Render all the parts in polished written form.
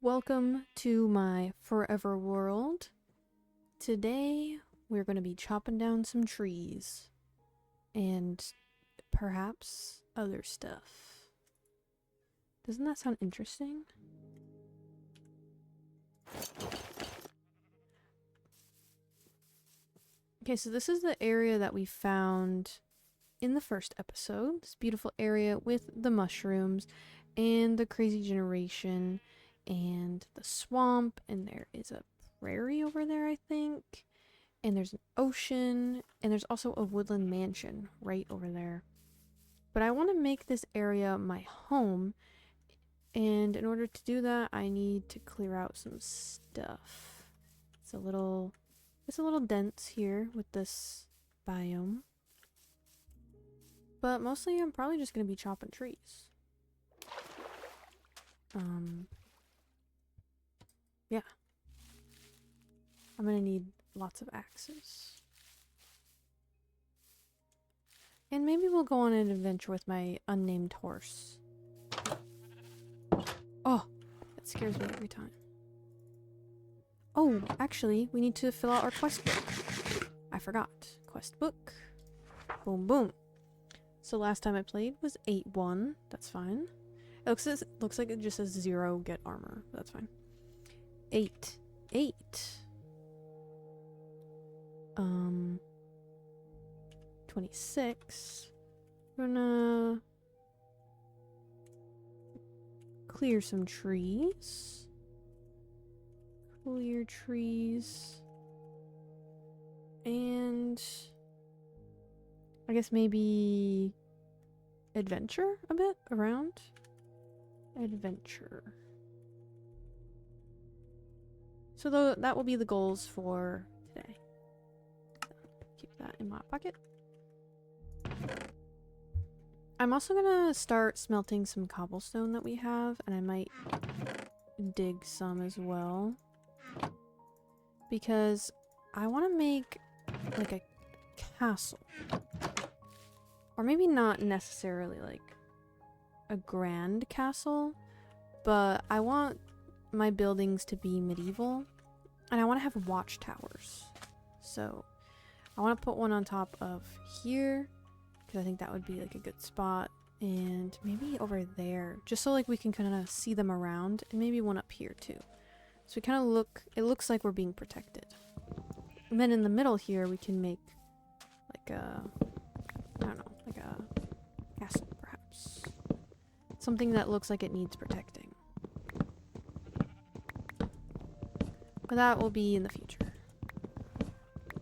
Welcome to my forever world. Today we're going to be chopping down some trees and perhaps other stuff. Doesn't that sound interesting? Okay, so this is the area that we found in the first episode. This beautiful area with the mushrooms and the crazy generation and the swamp, and there is a prairie over there, I think, and there's an ocean, and there's also a woodland mansion right over there. But I want to make this area my home, and in order to do that I need to clear out some stuff. It's a little dense here with this biome, but mostly I'm probably just going to be chopping trees. Yeah. I'm gonna need lots of axes. And maybe we'll go on an adventure with my unnamed horse. Oh, that scares me every time. Oh, actually, we need to fill out our quest book. I forgot. Quest book. Boom, boom. So last time I played was 8-1. That's fine. It looks like it just says 0 get armor. That's fine. 8. 26. We're gonna clear some trees. Clear trees. And I guess maybe adventure a bit around. Adventure. So that will be the goals for today. Keep that in my pocket. I'm also gonna start smelting some cobblestone that we have, and I might dig some as well. Because I want to make like a castle. Or maybe not necessarily like a grand castle, but I want my buildings to be medieval, and I want to have watchtowers. So I want to put one on top of here, because I think that would be like a good spot, and maybe over there, just so like we can kind of see them around, and maybe one up here too. So we kind of it looks like we're being protected. And then in the middle here we can make like a, I don't know, like a castle perhaps. Something that looks like it needs protecting. But that will be in the future.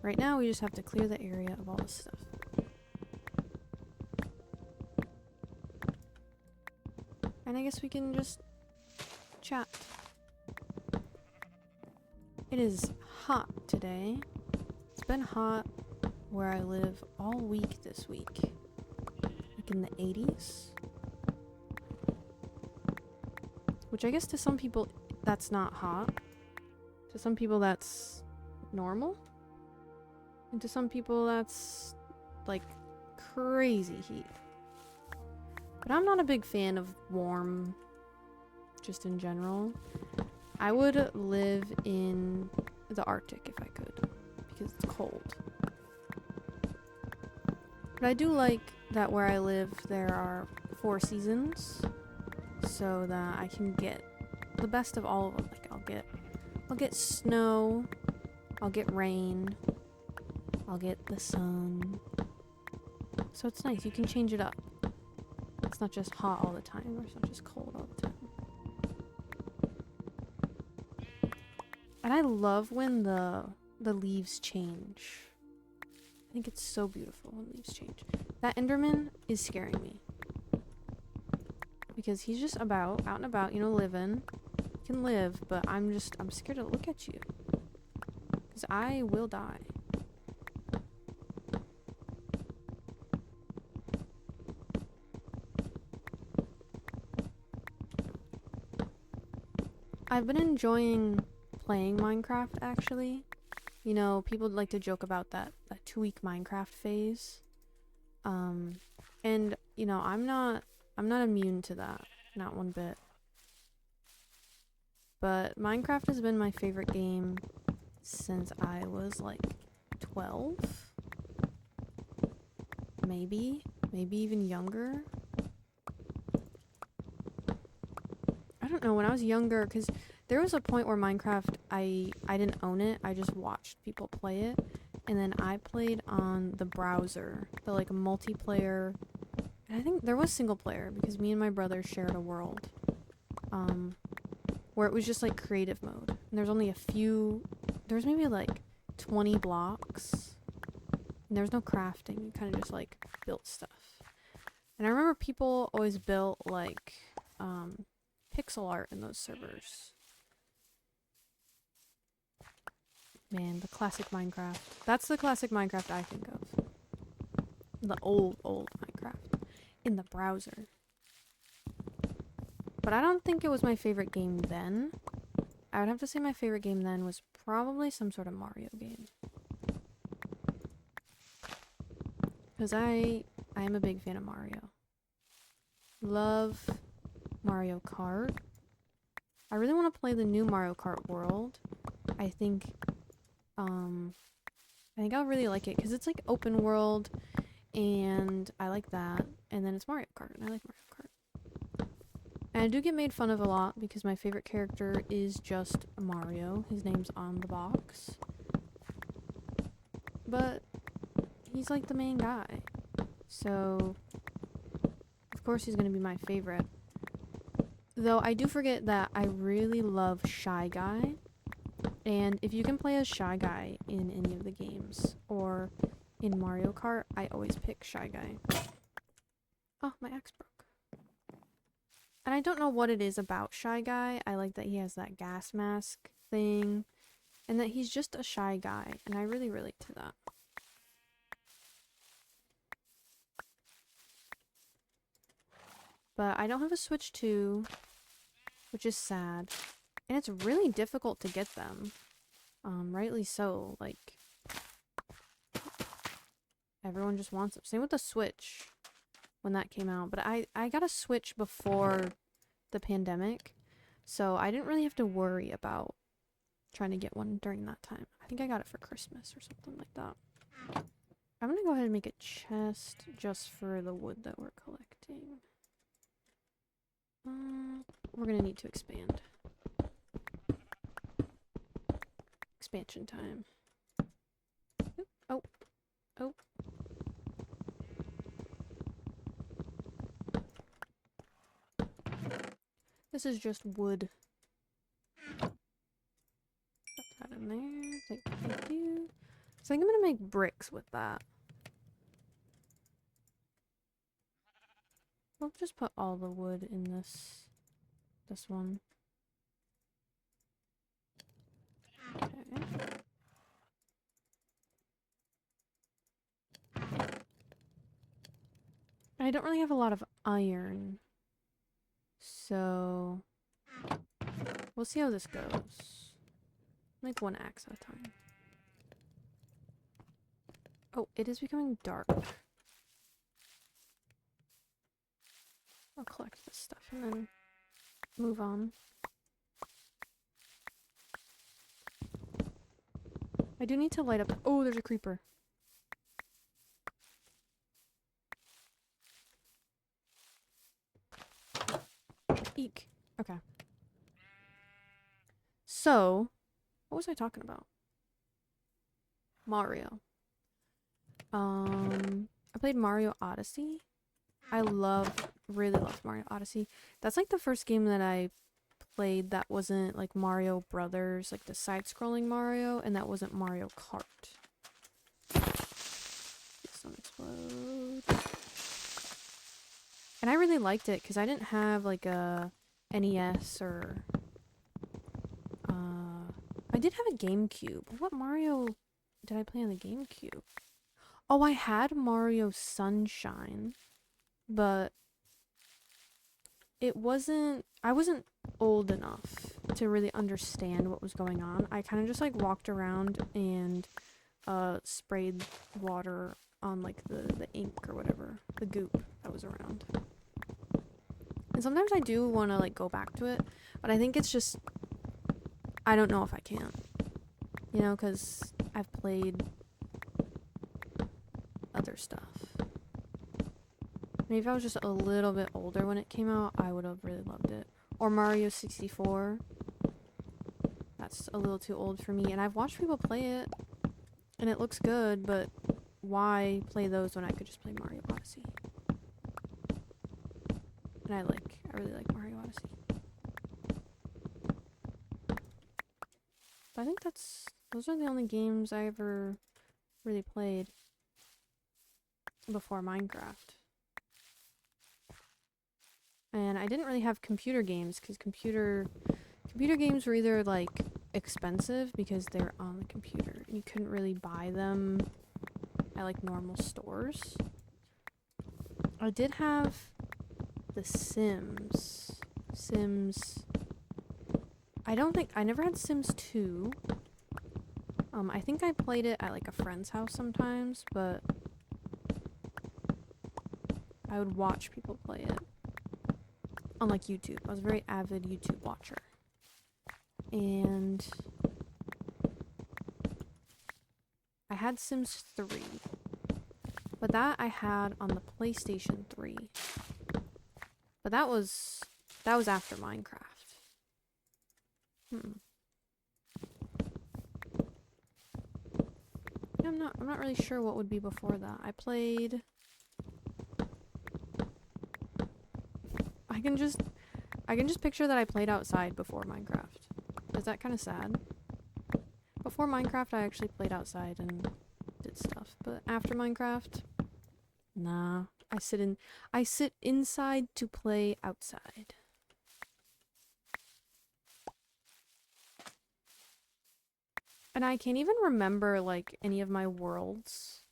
Right now we just have to clear the area of all this stuff. And I guess we can just chat. It is hot today. It's been hot where I live all week this week. Like in the 80s. Which I guess to some people that's not hot. To some people that's normal. And to some people that's like crazy heat. But I'm not a big fan of warm, just in general. I would live in the Arctic if I could, because it's cold. But I do like that where I live there are 4 seasons, so that I can get the best of all of them. Like I'll get snow, I'll get rain, I'll get the sun. So it's nice, you can change it up. It's not just hot all the time, or it's not just cold all the time. And I love when the leaves change. I think it's so beautiful when leaves change. That Enderman is scaring me. Because he's just out and about, you know, living. He can live, but I'm scared to look at you. Because I will die. I've been enjoying playing Minecraft, actually. You know, people like to joke about that 2-week Minecraft phase. And you know, I'm not immune to that, not one bit. but Minecraft has been my favorite game since I was like 12. Maybe even younger. I don't know, when I was younger, because there was a point where Minecraft, I didn't own it, I just watched people play it, and then I played on the browser, the like multiplayer, and I think there was single player, because me and my brother shared a world, where it was just like creative mode, and there's only a few, there's maybe like 20 blocks, and there was no crafting, you kind of just like built stuff. And I remember people always built like, pixel art in those servers. Man, the classic Minecraft. That's the classic Minecraft I think of. The old Minecraft. In the browser. But I don't think it was my favorite game then. I would have to say my favorite game then was probably some sort of Mario game. Because I am a big fan of Mario. Love Mario Kart. I really want to play the new Mario Kart World. I think I'll really like it because it's like open world, and I like that. And then it's Mario Kart, and I like Mario Kart. And I do get made fun of a lot because my favorite character is just Mario. His name's on the box. But he's like the main guy. So, of course he's going to be my favorite. Though I do forget that I really love Shy Guy. And if you can play as Shy Guy in any of the games, or in Mario Kart, I always pick Shy Guy. Oh, my axe broke. And I don't know what it is about Shy Guy. I like that he has that gas mask thing, and that he's just a shy guy, and I really relate to that. But I don't have a Switch 2, which is sad. And it's really difficult to get them. Rightly so. Like, everyone just wants them. Same with the Switch when that came out. But I got a Switch before the pandemic, so I didn't really have to worry about trying to get one during that time. I think I got it for Christmas or something like that. I'm gonna go ahead and make a chest just for the wood that we're collecting. We're gonna need to expand. Expansion time. Oop. Oh. Oh. This is just wood. Put that in there. Thank you. So I think I'm gonna make bricks with that. We'll just put all the wood in this one. Okay. I don't really have a lot of iron, so we'll see how this goes. Make one axe at a time. Oh, it is becoming dark. I'll collect this stuff and then move on. I do need to light up. Oh, there's a creeper. Eek. Okay. So, what was I talking about? Mario. I played Mario Odyssey. I really love Mario Odyssey. That's like the first game that I played that wasn't like Mario Brothers, like the side-scrolling Mario, and that wasn't Mario Kart. Please don't explode. And I really liked it because I didn't have like a NES or I did have a GameCube. What Mario did I play on the GameCube? Oh, I had Mario Sunshine, but I wasn't old enough to really understand what was going on. I kind of just like walked around and sprayed water on like the ink or whatever, the goop that was around. And sometimes I do want to like go back to it, but I think it's just I don't know if I can. You know, because I've played other stuff. Maybe if I was just a little bit older when it came out, I would have really loved it. Or Mario 64. That's a little too old for me. And I've watched people play it, and it looks good, but why play those when I could just play Mario Odyssey? And I really like Mario Odyssey. But I think those are the only games I ever really played before Minecraft. And I didn't really have computer games because computer games were either like expensive because they're on the computer and you couldn't really buy them at like normal stores. I did have The Sims. I never had Sims 2. I think I played it at like a friend's house sometimes, but I would watch people play it on like YouTube. I was a very avid YouTube watcher. And I had Sims 3. But that I had on the PlayStation 3. But that was after Minecraft. I'm not really sure what would be before that. I can just picture that I played outside before Minecraft. Is that kind of sad? Before Minecraft, I actually played outside and did stuff. But after Minecraft, nah. I sit inside to play outside. And I can't even remember like any of my worlds.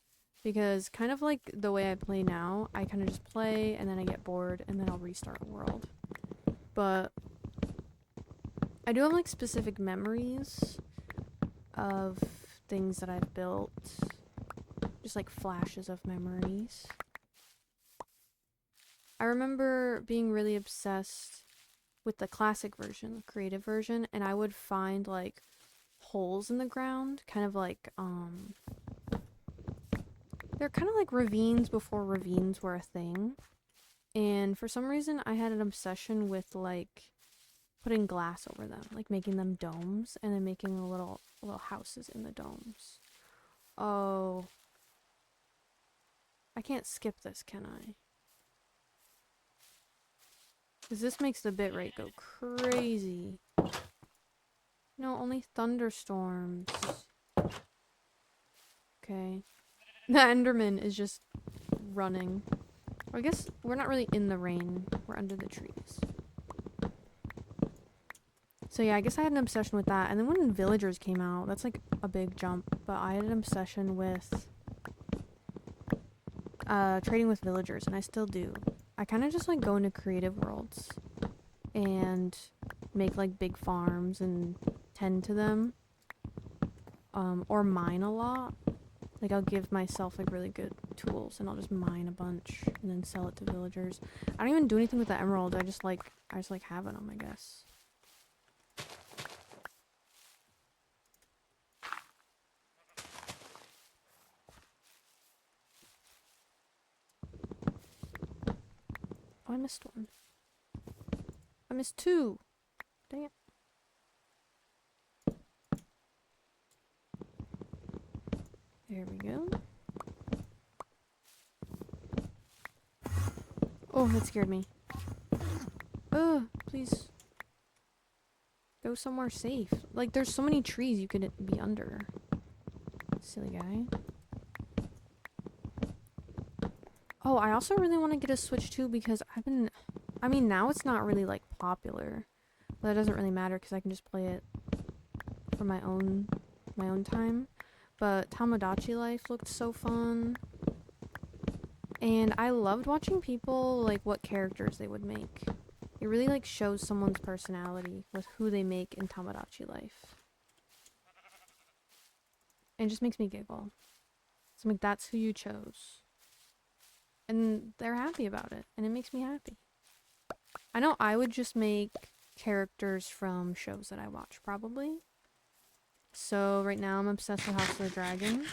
Because kind of like the way I play now, I kind of just play and then I get bored and then I'll restart a world. But I do have like specific memories of things that I've built. Just like flashes of memories. I remember being really obsessed with the classic version, the creative version, and I would find like holes in the ground, kind of like they're kind of like ravines before ravines were a thing. And for some reason I had an obsession with like putting glass over them, like making them domes and then making little houses in the domes. Oh, I can't skip this, can I? Because this makes the bitrate go crazy. No, only thunderstorms. Okay. The Enderman is just running. I guess we're not really in the rain. We're under the trees. So yeah, I guess I had an obsession with that. And then when Villagers came out, that's like a big jump. But I had an obsession with trading with villagers, and I still do. I kind of just like go into creative worlds and make like big farms and tend to them. Or mine a lot. Like I'll give myself like really good tools and I'll just mine a bunch and then sell it to villagers. I don't even do anything with the emeralds. I just like having them, I guess. Oh, I missed one. I missed two. Dang it. There we go. Oh, that scared me. Ugh, please. Go somewhere safe. Like, there's so many trees you could be under. Silly guy. Oh, I also really want to get a Switch too because I mean, now it's not really like popular. But it doesn't really matter because I can just play it for my own time. But Tamagotchi Life looked so fun. And I loved watching people, like, what characters they would make. It really, like, shows someone's personality with who they make in Tamagotchi Life. And it just makes me giggle. So I'm like, that's who you chose. And they're happy about it. And it makes me happy. I know I would just make characters from shows that I watch, probably. So right now I'm obsessed with House of the Dragon.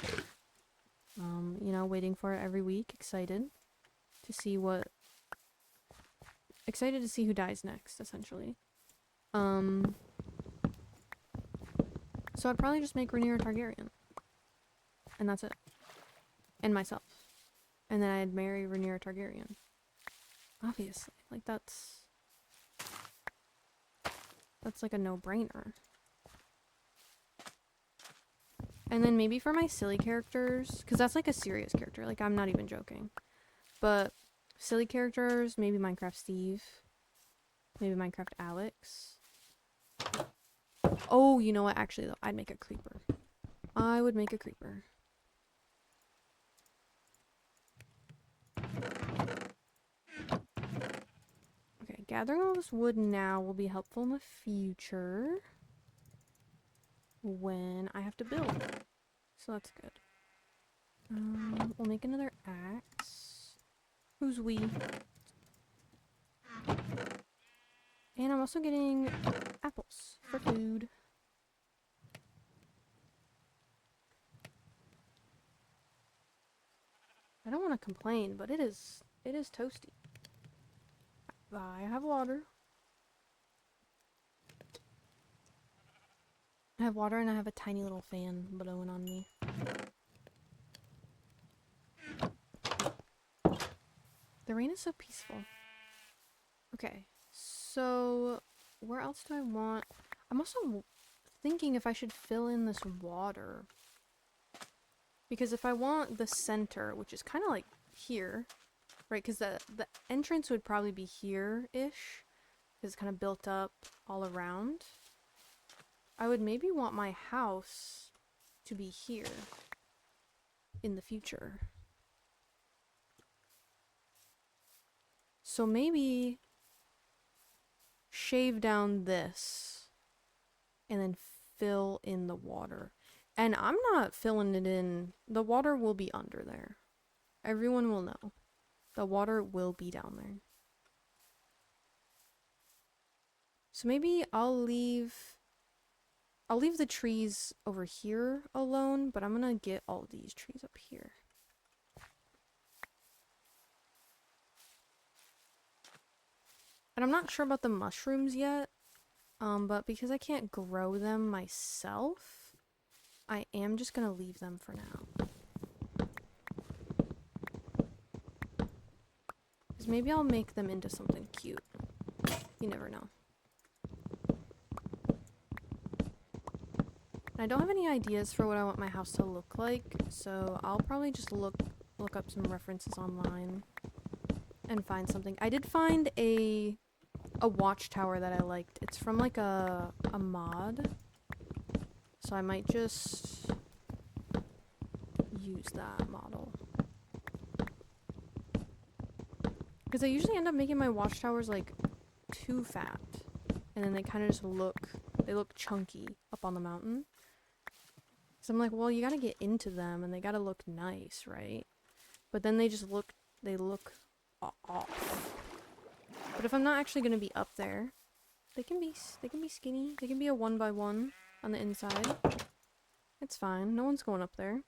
You know, waiting for it every week, excited to see who dies next, essentially. So I'd probably just make Rhaenyra Targaryen. And that's it. And myself. And then I'd marry Rhaenyra Targaryen. Obviously. Like, that's like a no-brainer. And then maybe for my silly characters, because that's like a serious character. Like, I'm not even joking. But silly characters, maybe Minecraft Steve. Maybe Minecraft Alex. Oh, you know what? Actually, though, I'd make a creeper. I would make a creeper. Okay, gathering all this wood now will be helpful in the future when I have to build. So that's good. We'll make another axe. Who's we? And I'm also getting apples for food. I don't want to complain, but it is toasty. I have water. I have water and I have a tiny little fan blowing on me. The rain is so peaceful. Okay, so where else do I want? I'm also thinking if I should fill in this water. Because if I want the center, which is kind of like here, right? Because the entrance would probably be here-ish. Because it's kind of built up all around. I would maybe want my house to be here in the future. So maybe shave down this and then fill in the water. And I'm not filling it in. The water will be under there. Everyone will know. The water will be down there. So maybe I'll leave the trees over here alone, but I'm gonna get all these trees up here. And I'm not sure about the mushrooms yet, but because I can't grow them myself, I am just gonna leave them for now. Because maybe I'll make them into something cute. You never know. I don't have any ideas for what I want my house to look like, so I'll probably just look up some references online and find something. I did find a watchtower that I liked. It's from like a mod, so I might just use that model. Because I usually end up making my watchtowers like too fat, and then they kind of just look chunky up on the mountain. So I'm like, well, you gotta get into them and they gotta look nice, right? But then they look off. But if I'm not actually gonna be up there, they can be skinny. They can be a 1x1 on the inside. It's fine. No one's going up there.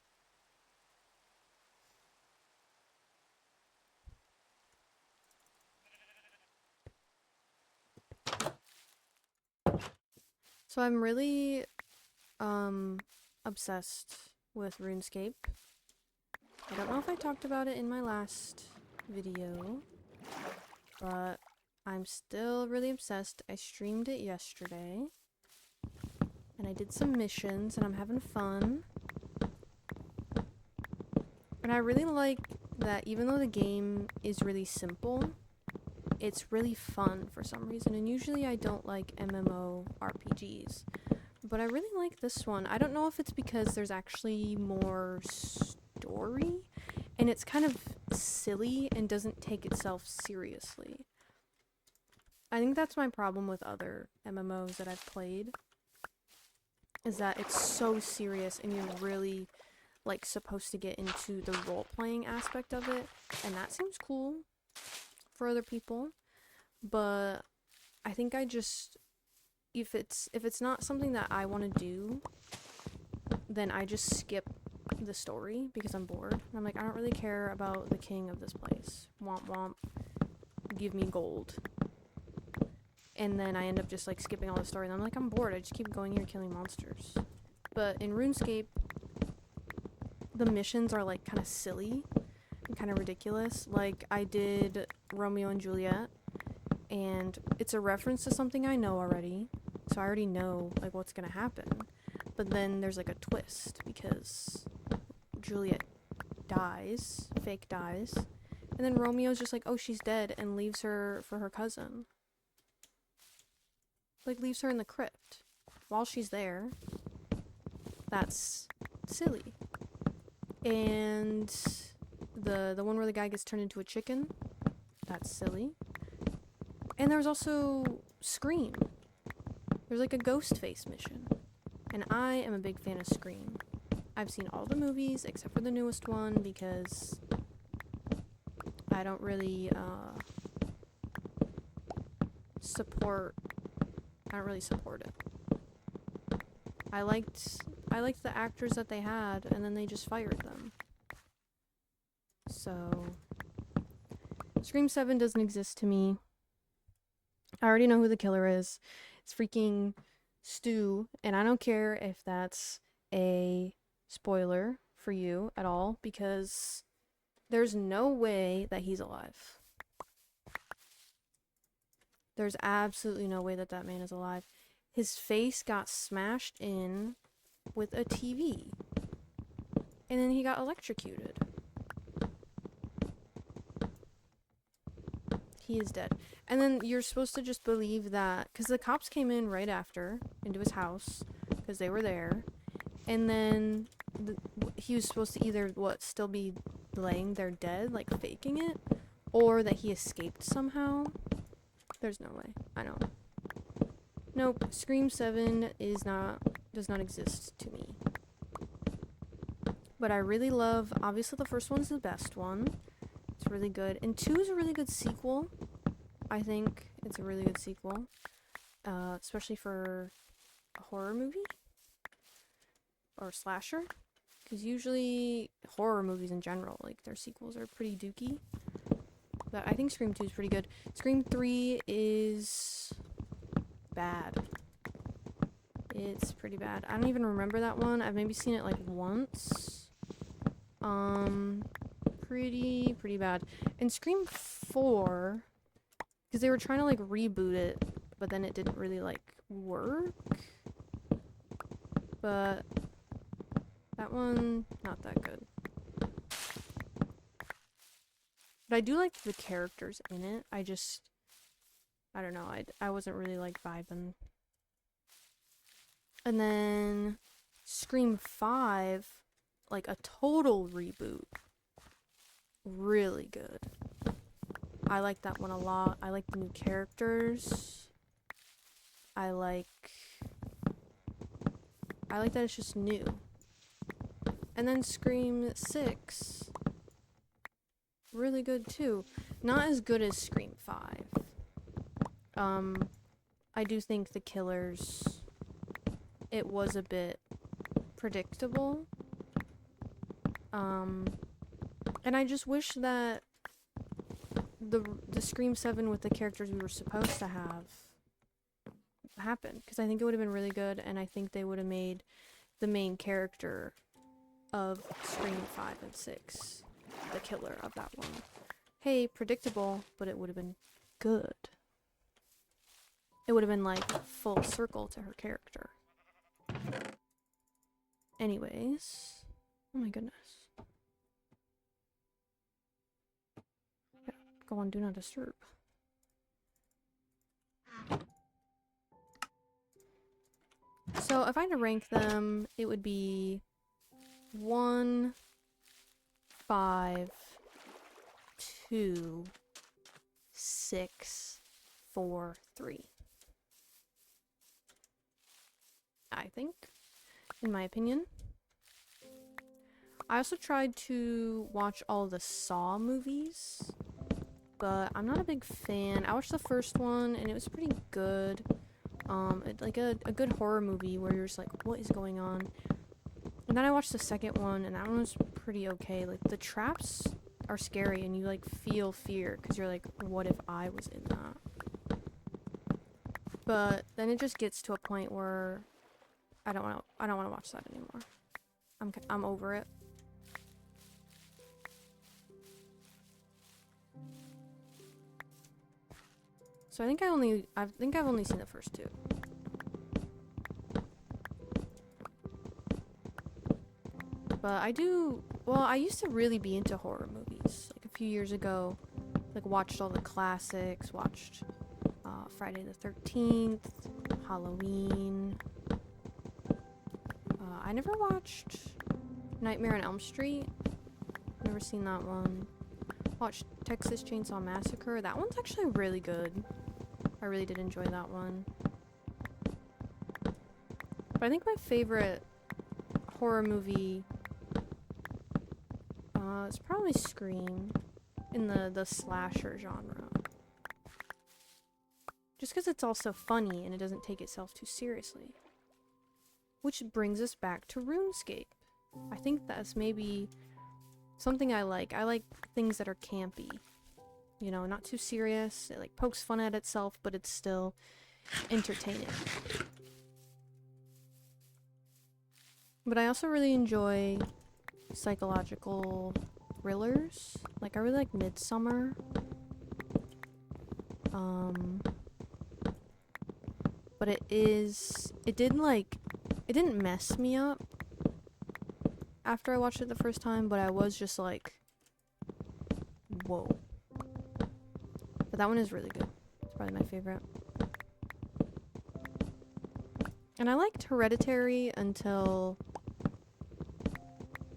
So I'm really obsessed with RuneScape. I don't know if I talked about it in my last video, but I'm still really obsessed. I streamed it yesterday, and I did some missions, and I'm having fun. And I really like that even though the game is really simple, it's really fun for some reason. And usually I don't like MMORPGs, but I really like this one. I don't know if it's because there's actually more story, and it's kind of silly and doesn't take itself seriously. I think that's my problem with other MMOs that I've played, is that it's so serious and you're really like supposed to get into the role-playing aspect of it, and that seems cool for other people, but I think I just if it's not something that I want to do, then I just skip the story because I'm bored. And I'm like, I don't really care about the king of this place. Womp womp. Give me gold. And then I end up just like skipping all the story and I'm like, I'm bored. I just keep going here killing monsters. But in RuneScape, the missions are like kind of silly and kind of ridiculous. Like I did Romeo and Juliet, and it's a reference to something I know already, so I already know like what's gonna happen. But then there's like a twist because Juliet dies, fake dies, and then Romeo's just like, oh, she's dead, and leaves her for her cousin. Like leaves her in the crypt while she's there. That's silly. And the one where the guy gets turned into a chicken, that's silly. And there's also Scream. There's like a ghost face mission. And I am a big fan of Scream. I've seen all the movies except for the newest one because I don't really support it. I liked the actors that they had, and then they just fired them. So Scream 7 doesn't exist to me. I already know who the killer is. It's freaking Stu, and I don't care if that's a spoiler for you at all, because there's no way that he's alive. There's absolutely no way that that man is alive. His face got smashed in with a TV, and then he got electrocuted. He is dead. And then you're supposed to just believe that, because the cops came in right after into his house because they were there, and then he was supposed to either still be laying there dead, like faking it, or that he escaped somehow. There's no way. I know. Nope. Scream 7 does not exist to me. But I really love, obviously the first one's the best one. It's really good. And 2 is a really good sequel. I think it's a really good sequel. Especially for a horror movie. Or slasher. Because usually horror movies in general, like their sequels are pretty dooky. But I think Scream 2 is pretty good. Scream 3 is bad. It's pretty bad. I don't even remember that one. I've maybe seen it like once. Pretty bad. And Scream 4, because they were trying to like reboot it, but then it didn't really like work. But that one, not that good. But I do like the characters in it. I don't know, I wasn't really like vibing. And then Scream 5, like a total reboot. Really good. I like that one a lot. I like the new characters. I like that it's just new. And then Scream 6, really good too. Not as good as Scream 5. I do think the killers, it was a bit predictable. And I just wish that the Scream 7 with the characters we were supposed to have happened, because I think it would have been really good, and I think they would have made the main character of Scream 5 and 6 the killer of that one. Hey, predictable, but it would have been good. It would have been like full circle to her character. Anyways, oh my goodness. Go on Do Not Disturb. So if I had to rank them, it would be 1, 5, 2, 6, 4, 3. I think, in my opinion. I also tried to watch all the Saw movies, but I'm not a big fan. I watched the first one and it was pretty good, like a good horror movie where you're just like, what is going on? And then I watched the second one, and that one was pretty okay. Like, the traps are scary, and you, like, feel fear, because you're like, what if I was in that? But then it just gets to a point where I don't want to watch that anymore. I'm over it. So I think I've only seen the first two. But I used to really be into horror movies. Like a few years ago, like watched all the classics, watched Friday the 13th, Halloween. I never watched Nightmare on Elm Street. Never seen that one. Watched Texas Chainsaw Massacre. That one's actually really good. I really did enjoy that one. But I think my favorite horror movie is probably Scream in the slasher genre. Just because it's also funny and it doesn't take itself too seriously. Which brings us back to RuneScape. I think that's maybe something I like. I like things that are campy. You know, not too serious. It like pokes fun at itself, but it's still entertaining. But I also really enjoy psychological thrillers. Like, I really like Midsummer. But it didn't mess me up after I watched it the first time, but I was just like, whoa. But that one is really good. It's probably my favorite. And I liked Hereditary until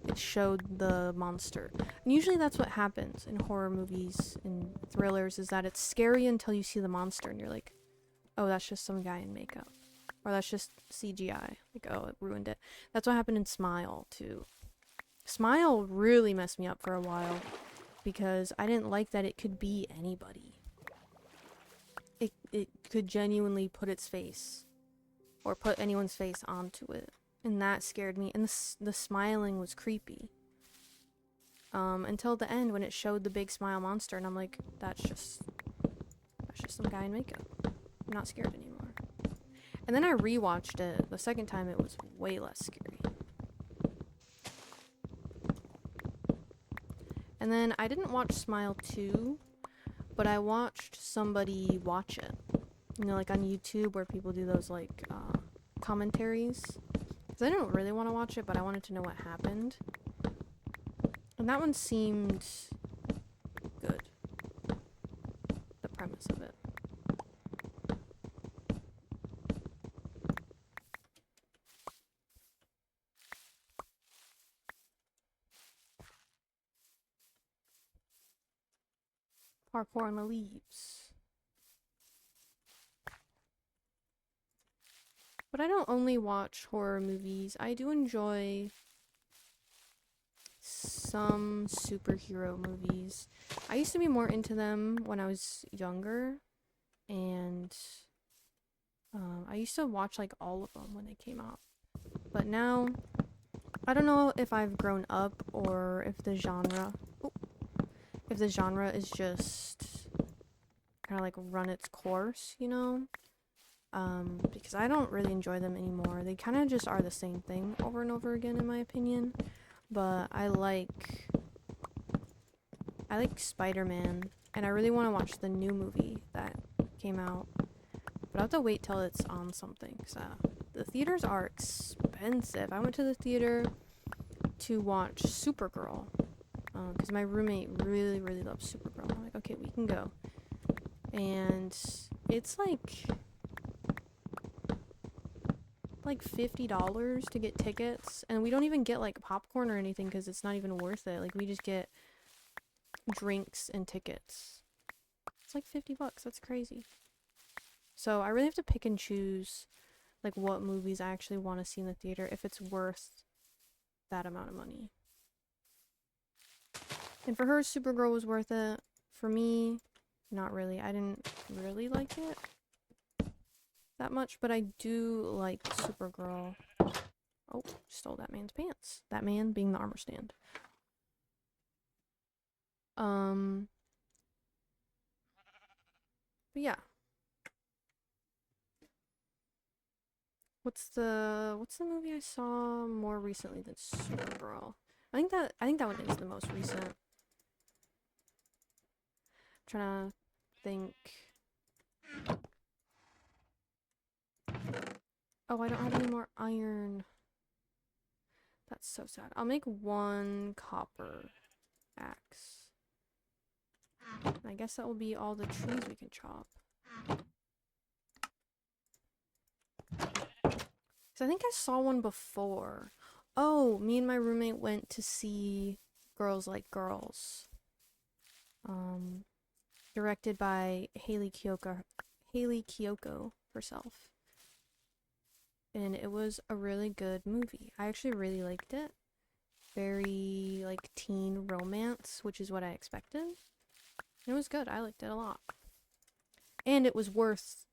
it showed the monster. And usually that's what happens in horror movies and thrillers, is that it's scary until you see the monster and you're like, oh, that's just some guy in makeup. Or that's just CGI. Like, oh, it ruined it. That's what happened in Smile, too. Smile really messed me up for a while, because I didn't like that it could be anybody. It could genuinely put its face, or put anyone's face onto it. And that scared me. And the smiling was creepy. Until the end when it showed the big smile monster, and I'm like, that's just some guy in makeup. I'm not scared anymore. And then I rewatched it. The second time it was way less scary. And then I didn't watch Smile 2, but I watched somebody watch it. You know, like on YouTube where people do those like commentaries. Because I didn't really want to watch it, but I wanted to know what happened. And that one seemed good. The premise of it. Parkour on the leaves. But I don't only watch horror movies. I do enjoy some superhero movies. I used to be more into them when I was younger, and I used to watch like all of them when they came out. But now, I don't know if I've grown up or if the genre is just kind of like run its course, you know? Because I don't really enjoy them anymore. They kind of just are the same thing over and over again, in my opinion. But I like Spider-Man, and I really want to watch the new movie that came out. But I have to wait till it's on something, so the theaters are expensive. I went to the theater to watch Supergirl, because my roommate really, really loves Supergirl. I'm like, okay, we can go. And it's like $50 to get tickets, and we don't even get like popcorn or anything because it's not even worth it. Like, we just get drinks and tickets. It's like $50. That's crazy. So I really have to pick and choose like what movies I actually want to see in the theater if it's worth that amount of money. And for her, Supergirl was worth it. For me, not really. I didn't really like it. that much, but I do like Supergirl. Oh, stole that man's pants. That man being the armor stand. Um, but yeah. What's the movie I saw more recently than Supergirl? I think that one is the most recent. I'm trying to think. Oh, I don't have any more iron. That's so sad. I'll make one copper axe. And I guess that will be all the trees we can chop. So I think I saw one before. Oh, me and my roommate went to see Girls Like Girls. Um, Directed by Haley Kiyoko herself. And it was a really good movie. I actually really liked it. Very like teen romance, which is what I expected. And it was good. I liked it a lot. And it was worth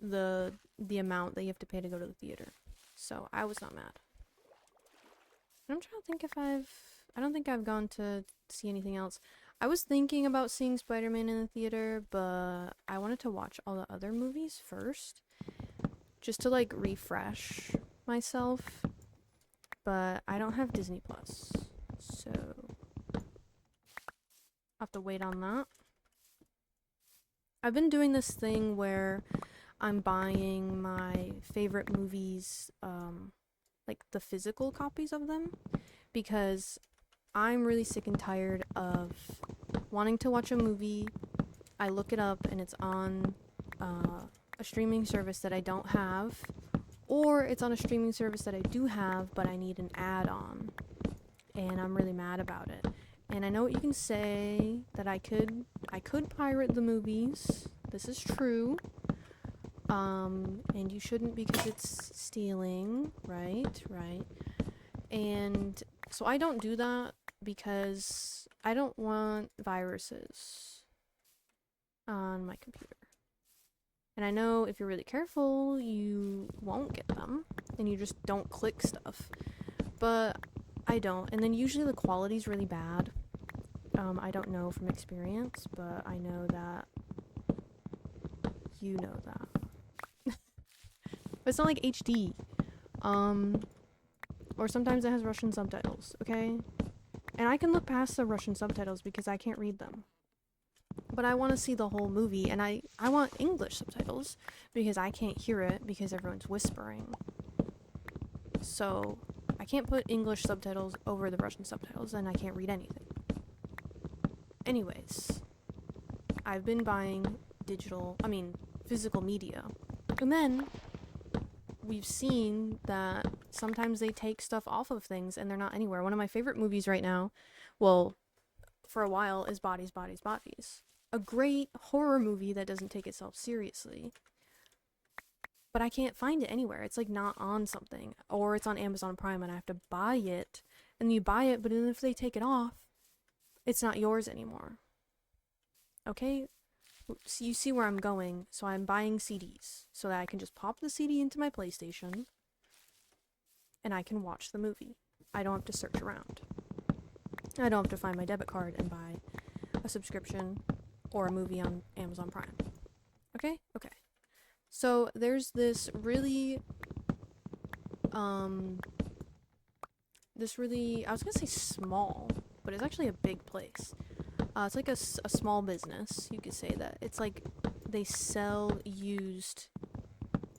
the amount that you have to pay to go to the theater. So I was not mad. I'm trying to think if I don't think I've gone to see anything else. I was thinking about seeing Spider-Man in the theater, but I wanted to watch all the other movies first. Just to like refresh myself. But I don't have Disney Plus. So I'll have to wait on that. I've been doing this thing where I'm buying my favorite movies, like the physical copies of them, because I'm really sick and tired of wanting to watch a movie. I look it up and it's on a streaming service that I don't have, or it's on a streaming service that I do have, but I need an add-on, and I'm really mad about it. And I know what you can say, that I could pirate the movies. This is true. And you shouldn't because it's stealing, right? And so I don't do that because I don't want viruses on my computer. And I know if you're really careful, you won't get them, and you just don't click stuff. But I don't, and then usually the quality's really bad. I don't know from experience, but I know that you know that. But it's not like HD. Or sometimes it has Russian subtitles, okay? And I can look past the Russian subtitles because I can't read them. But I want to see the whole movie, and I want English subtitles because I can't hear it because everyone's whispering. So I can't put English subtitles over the Russian subtitles, and I can't read anything. Anyways, I've been buying physical media. And then we've seen that sometimes they take stuff off of things and they're not anywhere. One of my favorite movies right now, well, for a while, is Bodies, Bodies, Bodies. A great horror movie that doesn't take itself seriously. But I can't find it anywhere. It's like not on something. Or it's on Amazon Prime and I have to buy it. And you buy it, but then if they take it off, it's not yours anymore. Okay? So you see where I'm going. So I'm buying CDs so that I can just pop the CD into my PlayStation and I can watch the movie. I don't have to search around. I don't have to find my debit card and buy a subscription or a movie on Amazon Prime. Okay? Okay. So there's this really I was gonna say small, but it's actually a big place. It's like a small business, you could say that. It's like they sell used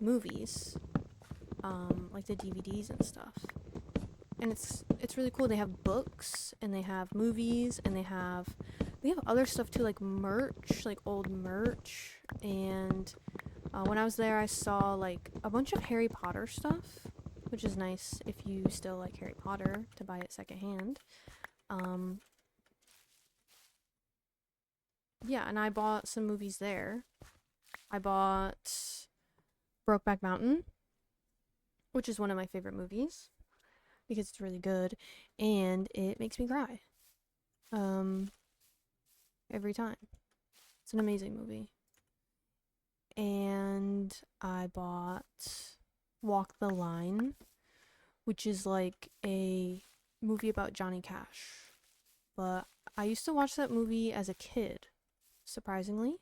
movies, like the DVDs and stuff. And it's really cool. They have books, and they have movies, and they have other stuff too, like merch, like old merch. And when I was there, I saw like a bunch of Harry Potter stuff, which is nice if you still like Harry Potter to buy it secondhand. Yeah, and I bought some movies there. I bought Brokeback Mountain, which is one of my favorite movies because it's really good and it makes me cry. Every time. It's an amazing movie. and I bought Walk the Line, which is like a movie about Johnny Cash. But I used to watch that movie as a kid, surprisingly.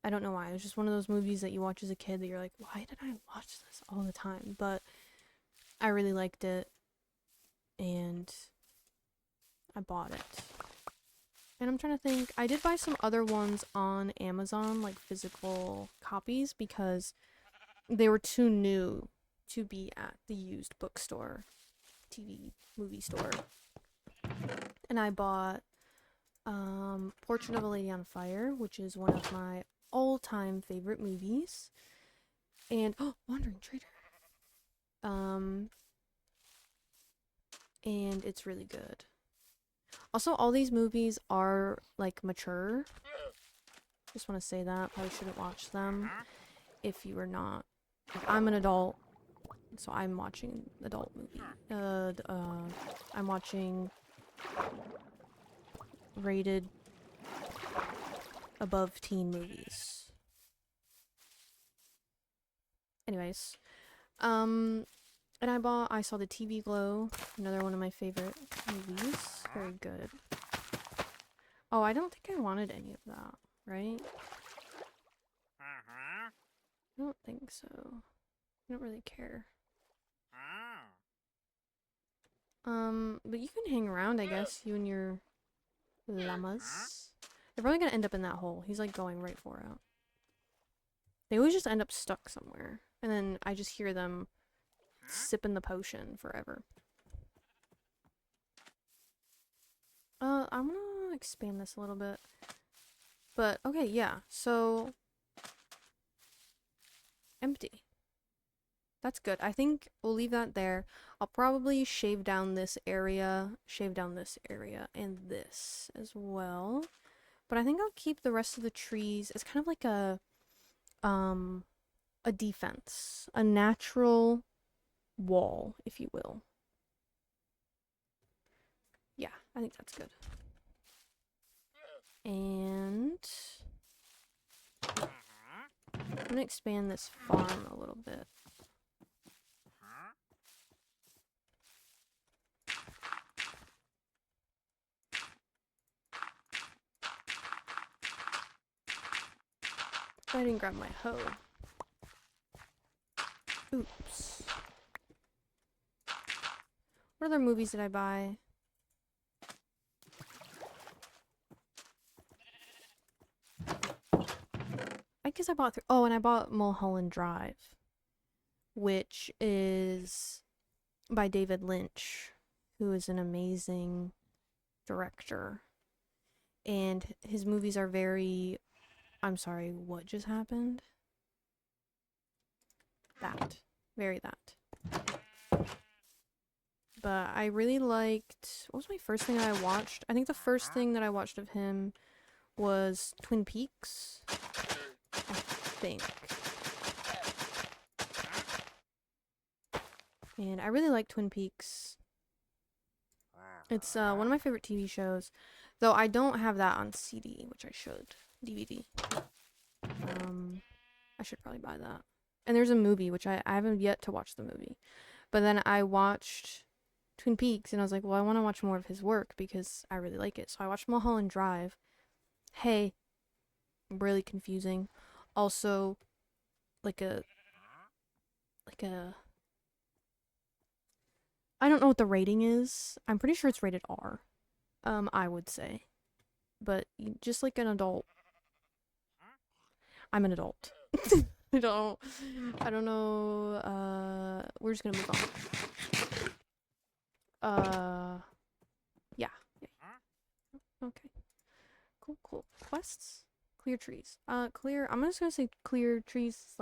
I don't know why. It was just one of those movies that you watch as a kid that you're like, why did I watch this all the time? But I really liked it, and I bought it. And I'm trying to think, I did buy some other ones on Amazon, like physical copies, because they were too new to be at the used bookstore, TV, movie store. And I bought Portrait of a Lady on Fire, which is one of my all-time favorite movies. And, oh, Wandering Traitor. And it's really good. Also, all these movies are, like, mature. Just want to say that. Probably shouldn't watch them if you are not. Like, I'm an adult, so I'm watching adult movie. I'm watching rated above teen movies. Anyways, and I saw The TV Glow, another one of my favorite movies. Very good. Oh, I don't think I wanted any of that, right? I don't think so. I don't really care. But you can hang around, I guess, you and your llamas. They're probably gonna end up in that hole. He's like going right for it. They always just end up stuck somewhere. And then I just hear them sipping the potion forever. I'm gonna expand this a little bit. But, okay, yeah. So, empty. That's good. I think we'll leave that there. I'll probably shave down this area, and this as well. But I think I'll keep the rest of the trees as kind of like a defense. A natural wall, if you will. Yeah, I think that's good. And I'm gonna expand this farm a little bit. I didn't grab my hoe. Oops. What other movies did I buy? I guess I bought oh, and I bought Mulholland Drive, which is by David Lynch, who is an amazing director. And his movies are very... I'm sorry, what just happened? That. Very that. But I really liked... What was my first thing that I watched? I think the first thing that I watched of him was Twin Peaks. I think. And I really like Twin Peaks. It's one of my favorite TV shows. Though I don't have that on CD, which I should. DVD. I should probably buy that. And there's a movie, which I haven't yet to watch the movie. But then I watched Twin Peaks, and I was like, well, I want to watch more of his work because I really like it. So I watched Mulholland Drive. Hey. Really confusing. Also, like a... I don't know what the rating is. I'm pretty sure it's rated R. I would say. But just like an adult. I'm an adult. I don't know. We're just gonna move on. Yeah. Okay. Cool. Quests? Clear trees. I'm just gonna say clear trees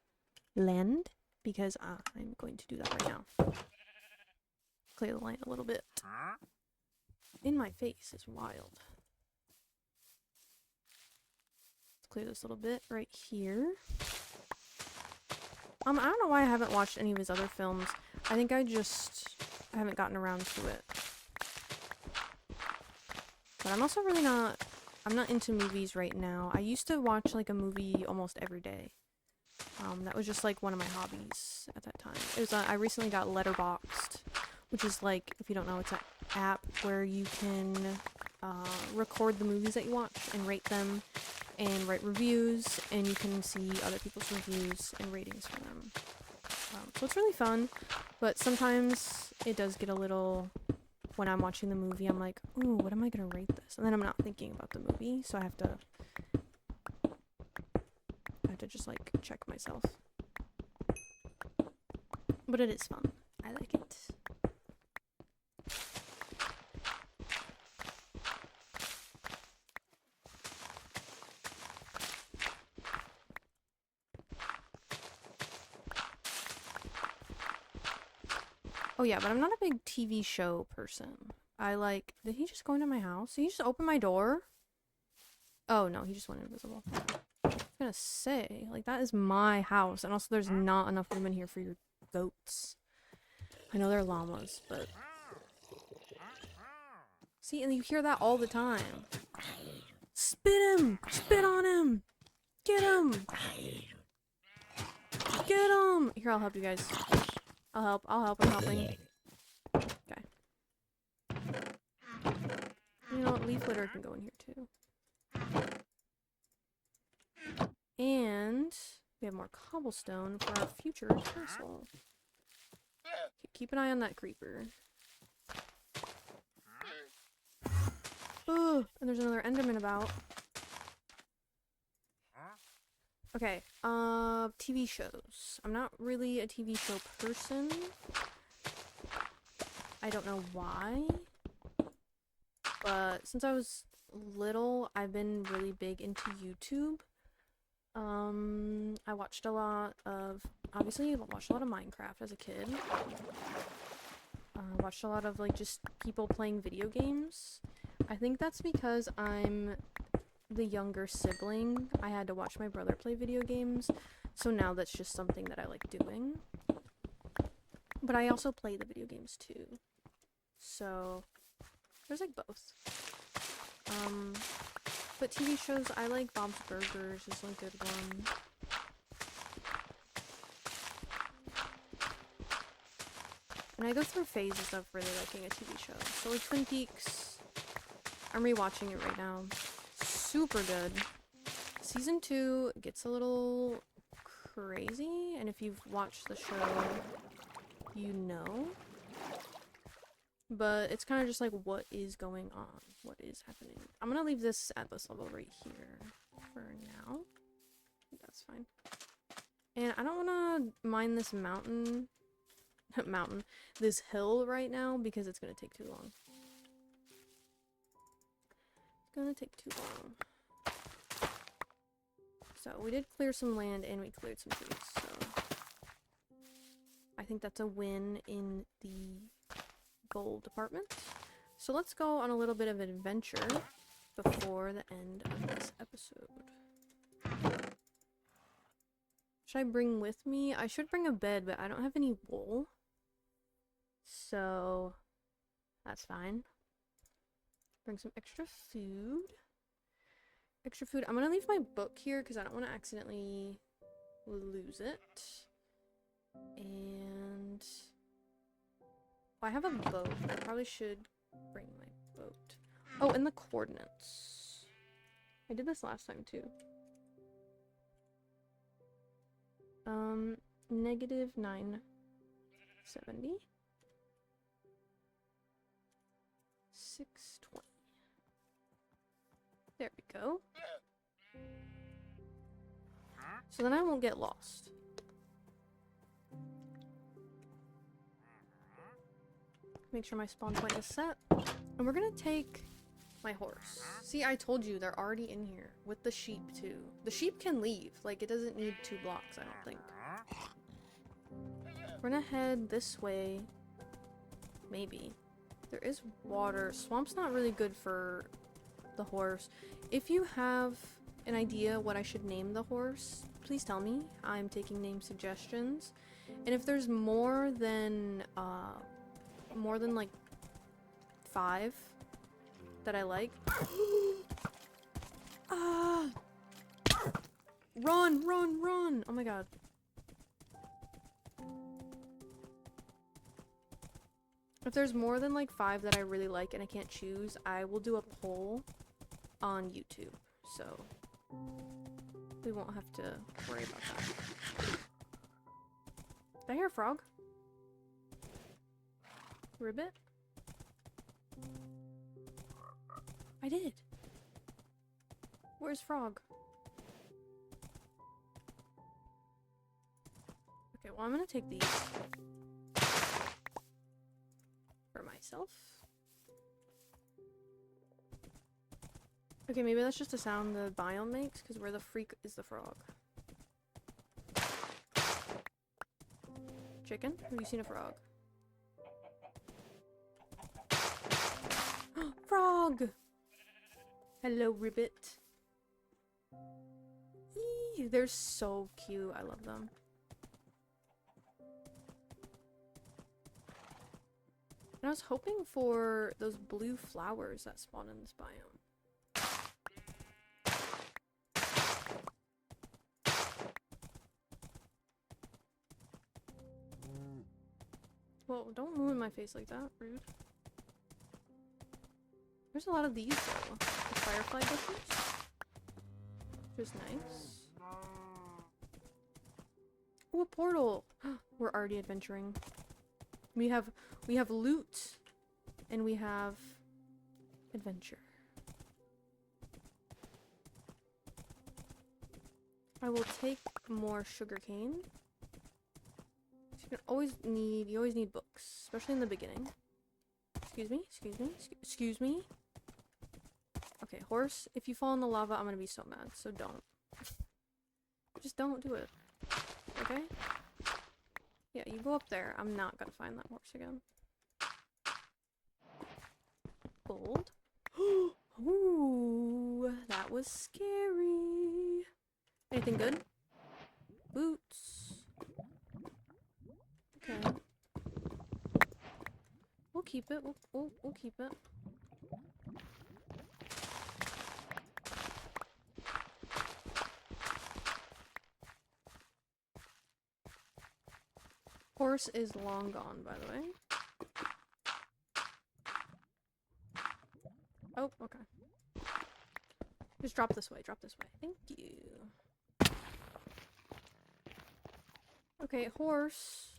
/ land, because I'm going to do that right now. Clear the land a little bit. In my face is wild. Let's clear this little bit right here. I don't know why I haven't watched any of his other films. I think I haven't gotten around to it. But I'm also really not... I'm not into movies right now. I used to watch like a movie almost every day. That was just like one of my hobbies at that time. It was I recently got Letterboxd, which is like, if you don't know, it's an app where you can record the movies that you watch and rate them and write reviews, and you can see other people's reviews and ratings for them. So it's really fun, but sometimes it does get a little, when I'm watching the movie, I'm like, ooh, what am I gonna rate this? And then I'm not thinking about the movie, so I have to just like check myself. But it is fun. I like it. Oh yeah, but I'm not a big TV show person. I like... Did he just go into my house? Did he just open my door? Oh no, he just went invisible. I was gonna say, like, that is my house. And also there's not enough room in here for your goats. I know they're llamas, but... See, and you hear that all the time. Spit him! Spit on him! Get him! Get him! Here, I'll help you guys. I'll help, I'm helping. Okay. You know what, leaf litter can go in here too. And we have more cobblestone for our future castle. Keep an eye on that creeper. Ooh, and there's another Enderman about. Okay, TV shows. I'm not really a TV show person. I don't know why. But since I was little, I've been really big into YouTube. I watched a lot of, obviously, I watched a lot of Minecraft as a kid. I watched a lot of, like, just people playing video games. I think that's because I'm the younger sibling. I had to watch my brother play video games, so now that's just something that I like doing. But I also play the video games too. So, there's like both. But TV shows, I like Bob's Burgers is a good one. And I go through phases of really liking a TV show. So like Twin Peaks, I'm rewatching it right now. Super good. Season 2 gets a little crazy, and if you've watched the show, you know. But it's kind of just like, what is going on? What is happening? I'm gonna leave this at this level right here for now. That's fine. And I don't want to mine this mountain, this hill right now because it's gonna take too long. It's gonna take too long. So we did clear some land and we cleared some trees, so I think that's a win in the gold department. So let's go on a little bit of an adventure before the end of this episode. Should I bring with me? I should bring a bed, but I don't have any wool. So that's fine. Bring some extra food. I'm gonna leave my book here because I don't want to accidentally lose it. And I have a boat. I probably should bring my boat. Oh, and the coordinates. I did this last time too. Negative 970. 620. There we go. So then I won't get lost. Make sure my spawn point is set. And we're gonna take my horse. See, I told you they're already in here with the sheep too. The sheep can leave. Like, it doesn't need 2 blocks, I don't think. We're gonna head this way. Maybe. There is water. Swamp's not really good for the horse. If you have an idea what I should name the horse, please tell me. I'm taking name suggestions. And if there's more than like 5 that I like. Ah! Run! Oh my god. If there's more than like 5 that I really like and I can't choose, I will do a poll on YouTube. So we won't have to worry about that. Did I hear a frog? Ribbit? I did. Where's Frog? Okay, well I'm gonna take these for myself. Okay, maybe that's just a sound the biome makes, because where the freak is the frog? Chicken? Have you seen a frog? Frog! Hello, Ribbit. Eee, they're so cute. I love them. And I was hoping for those blue flowers that spawn in this biome. Well, don't ruin my face like that. Rude. There's a lot of these though. The firefly bushes. Which is nice. Oh, a portal! We're already adventuring. We have loot. And we have adventure. I will take more sugarcane. You always need books, especially in the beginning. Excuse me. Okay, horse, if you fall in the lava, I'm gonna be so mad, so don't. Just don't do it. Okay? Yeah, you go up there. I'm not gonna find that horse again. Gold. Ooh, that was scary. Anything good? Boots. Okay. We'll keep it. We'll keep it. Horse is long gone, by the way. Oh, okay. Just drop this way. Drop this way. Thank you. Okay, horse.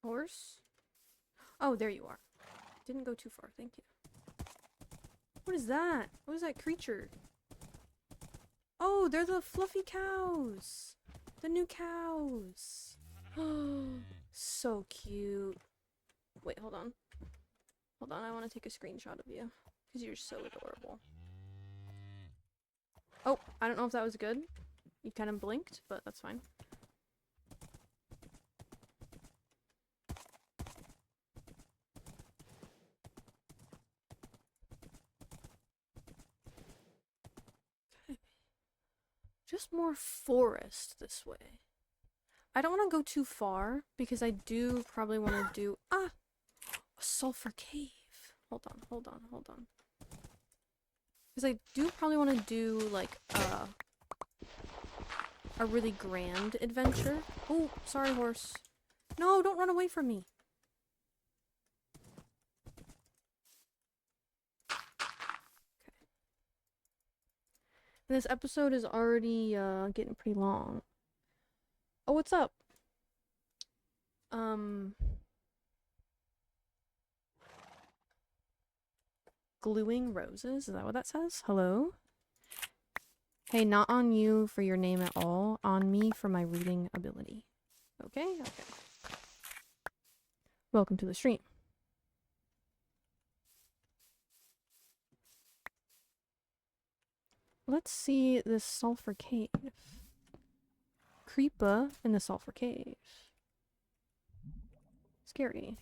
Horse? Oh, there you are. Didn't go too far, thank you. What is that? What is that creature? Oh, they're the fluffy cows! The new cows! Oh, so cute. Wait, hold on. Hold on, I want to take a screenshot of you. Because you're so adorable. Oh, I don't know if that was good. You kind of blinked, but that's fine. Just more forest this way. I don't want to go too far because I do probably want to do a sulfur cave. Hold on. Because I do probably want to do like a really grand adventure. Oh, sorry, horse. No, don't run away from me. This episode is already getting pretty long. Oh, what's up? Gluing roses? Is that what that says? Hello? Hey, not on you for your name at all. On me for my reading ability. Okay? Okay. Welcome to the stream. Let's see this sulfur cave. Creeper in the sulfur cave. Scary.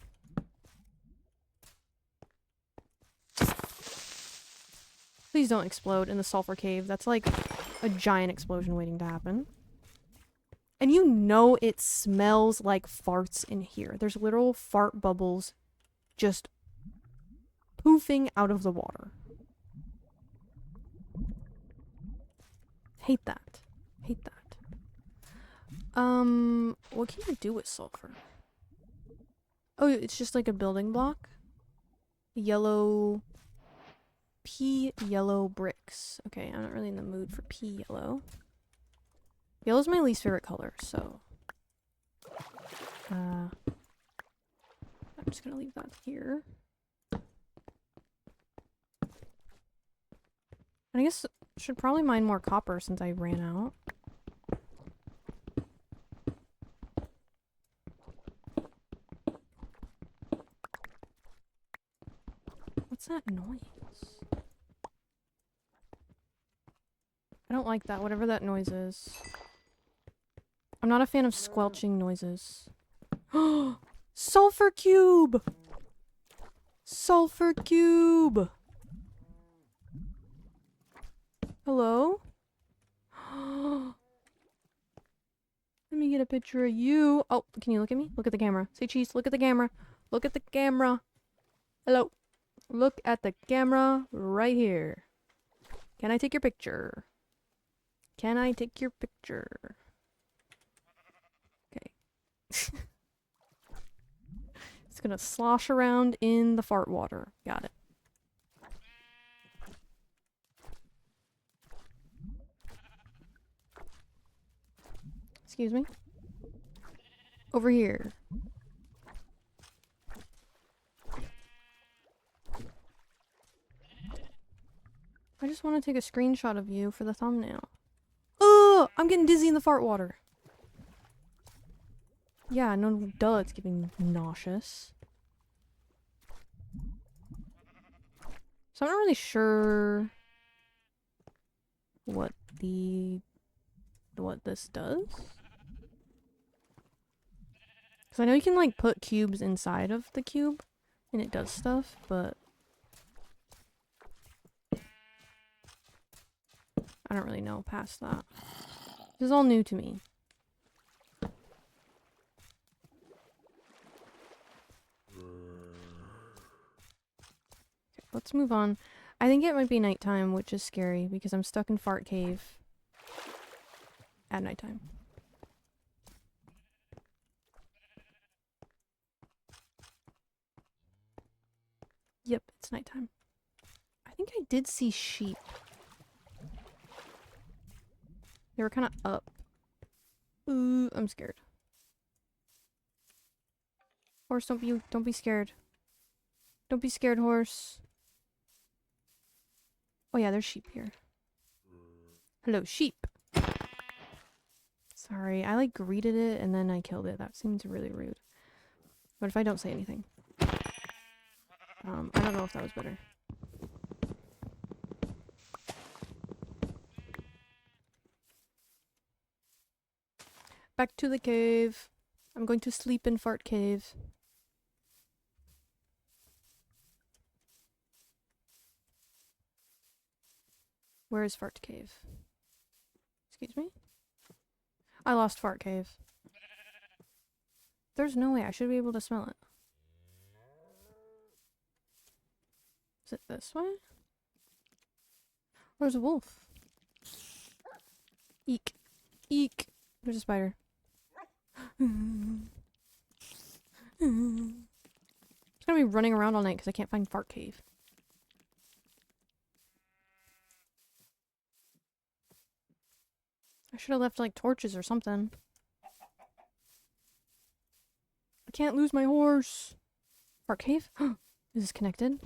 Please don't explode in the sulfur cave. That's like a giant explosion waiting to happen. And you know it smells like farts in here. There's literal fart bubbles just poofing out of the water. Hate that. Hate that. What can you do with sulfur? Oh, it's just like a building block? Yellow... Pea yellow bricks. Okay, I'm not really in the mood for pea yellow. Yellow's my least favorite color, so... I'm just gonna leave that here. And I guess I should probably mine more copper since I ran out. What's that noise? I don't like that, whatever that noise is. I'm not a fan of squelching noises. Sulfur cube! Sulfur cube! Hello? Let me get a picture of you. Oh, can you look at me? Look at the camera. Say cheese. Look at the camera. Look at the camera. Hello. Look at the camera right here. Can I take your picture? Can I take your picture? Okay. It's gonna slosh around in the fart water. Got it. Excuse me? Over here. I just want to take a screenshot of you for the thumbnail. Oh, I'm getting dizzy in the fart water. Yeah, no duh, it's getting nauseous. So I'm not really sure what this does. Because I know you can like put cubes inside of the cube and it does stuff, but I don't really know past that. This is all new to me. Okay, let's move on. I think it might be nighttime, which is scary because I'm stuck in Fart Cave at nighttime. Yep, it's nighttime. I think I did see sheep. They were kind of up. Ooh, I'm scared. Horse, don't be scared. Don't be scared, horse. Oh yeah, there's sheep here. Hello, sheep. Sorry, I like greeted it and then I killed it. That seems really rude. What if I don't say anything? I don't know if that was better. Back to the cave. I'm going to sleep in Fart Cave. Where is Fart Cave? Excuse me? I lost Fart Cave. There's no way I should be able to smell it. Is it this way? There's a wolf. Eek. Eek. There's a spider. He's gonna be running around all night because I can't find Fart Cave. I should have left like torches or something. I can't lose my horse. Fart Cave? Is this connected?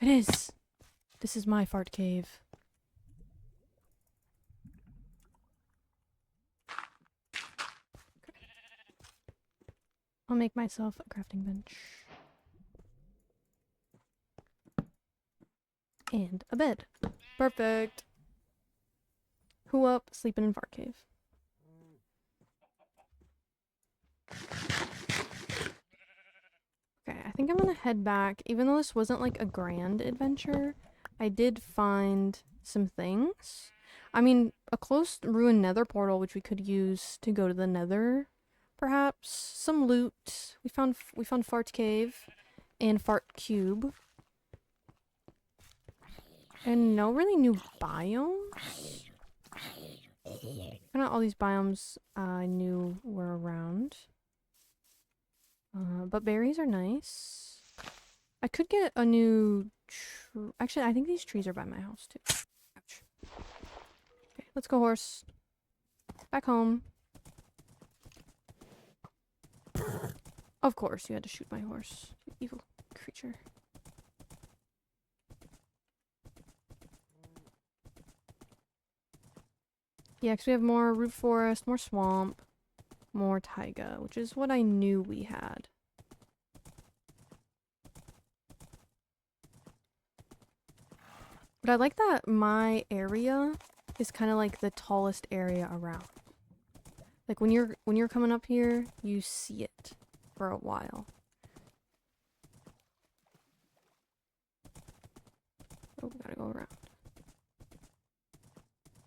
It is. This is my Fart Cave. Okay. I'll make myself a crafting bench. And a bed. Perfect. Who up? Sleeping in Fart Cave. Okay, I think I'm gonna head back. Even though this wasn't like a grand adventure, I did find some things. I mean, a closed ruined nether portal, which we could use to go to the nether, perhaps. Some loot. We found Fart Cave and Fart Cube. And no really new biomes. Kind of all these biomes I knew were around. But berries are nice. I could get a new... Actually, I think these trees are by my house too. Ouch. Okay, let's go, horse. Back home. Of course, you had to shoot my horse. You evil creature. Yeah, because we have more root forest, more swamp, more taiga, which is what I knew we had. But I like that my area is kind of like the tallest area around. Like when you're coming up here, you see it for a while. Oh, we gotta go around.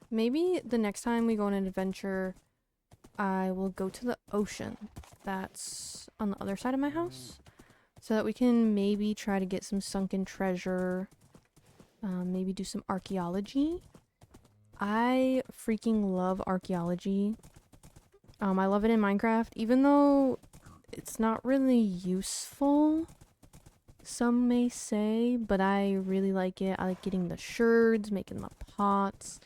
Maybe the next time we go on an adventure, I will go to the ocean that's on the other side of my house, so that we can maybe try to get some sunken treasure, maybe do some archaeology. I freaking love archaeology. I love it in Minecraft, even though it's not really useful, some may say, but I really like it. I like getting the sherds, making the pots,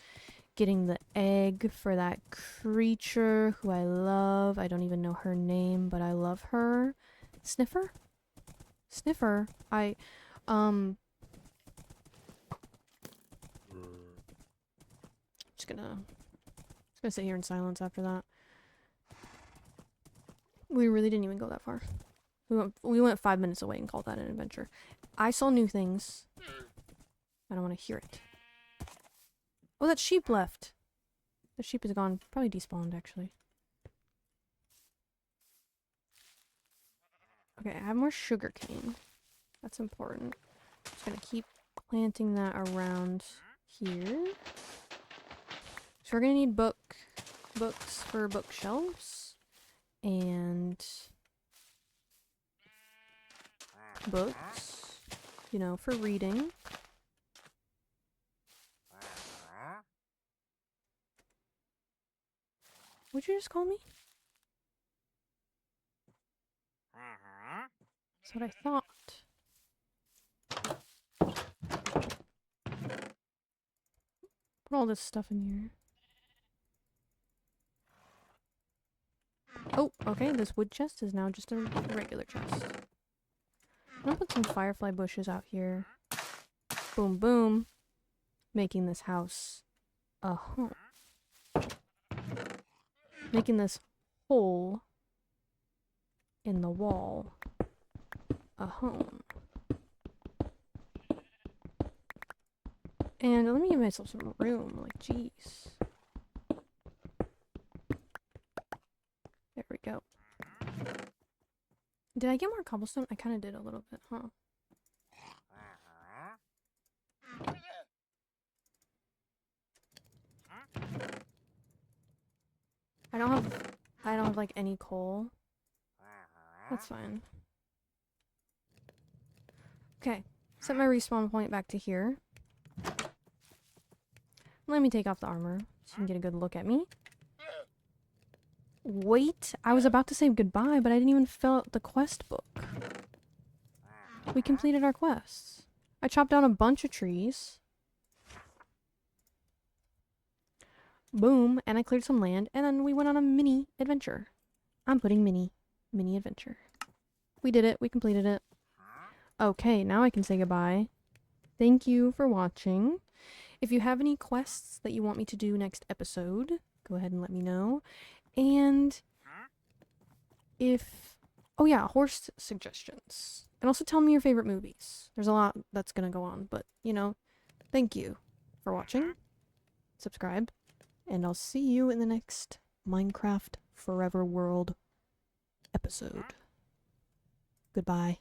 getting the egg for that creature who I love. I don't even know her name, but I love her. Sniffer? Sniffer. Just gonna sit here in silence after that. We really didn't even go that far. We went 5 minutes away and called that an adventure. I saw new things. I don't want to hear it. Oh, that sheep left. The sheep is gone. Probably despawned, actually. Okay, I have more sugar cane. That's important. Just gonna keep planting that around here. So we're gonna need books for bookshelves. And books, you know, for reading. What'd you just call me? That's what I thought. Put all this stuff in here. Oh, okay, this wood chest is now just a regular chest. I'm gonna put some firefly bushes out here. Boom, boom. Making this house a home. Making this hole in the wall a home. And let me give myself some room, like, jeez. There we go. Did I get more cobblestone? I kind of did a little bit, huh? I don't have like any coal. That's fine. Okay, set my respawn point back to here. Let me take off the armor so you can get a good look at me. Wait, I was about to say goodbye, but I didn't even fill out the quest book. We completed our quests. I chopped down a bunch of trees. Boom, and I cleared some land, and then we went on a mini adventure. I'm putting mini adventure. We did it, we completed it. Okay, now I can say goodbye. Thank you for watching. If you have any quests that you want me to do next episode, go ahead and let me know. And oh yeah, horse suggestions. And also tell me your favorite movies. There's a lot that's gonna go on, but, you know, thank you for watching. Subscribe. And I'll see you in the next Minecraft Forever World episode. Goodbye.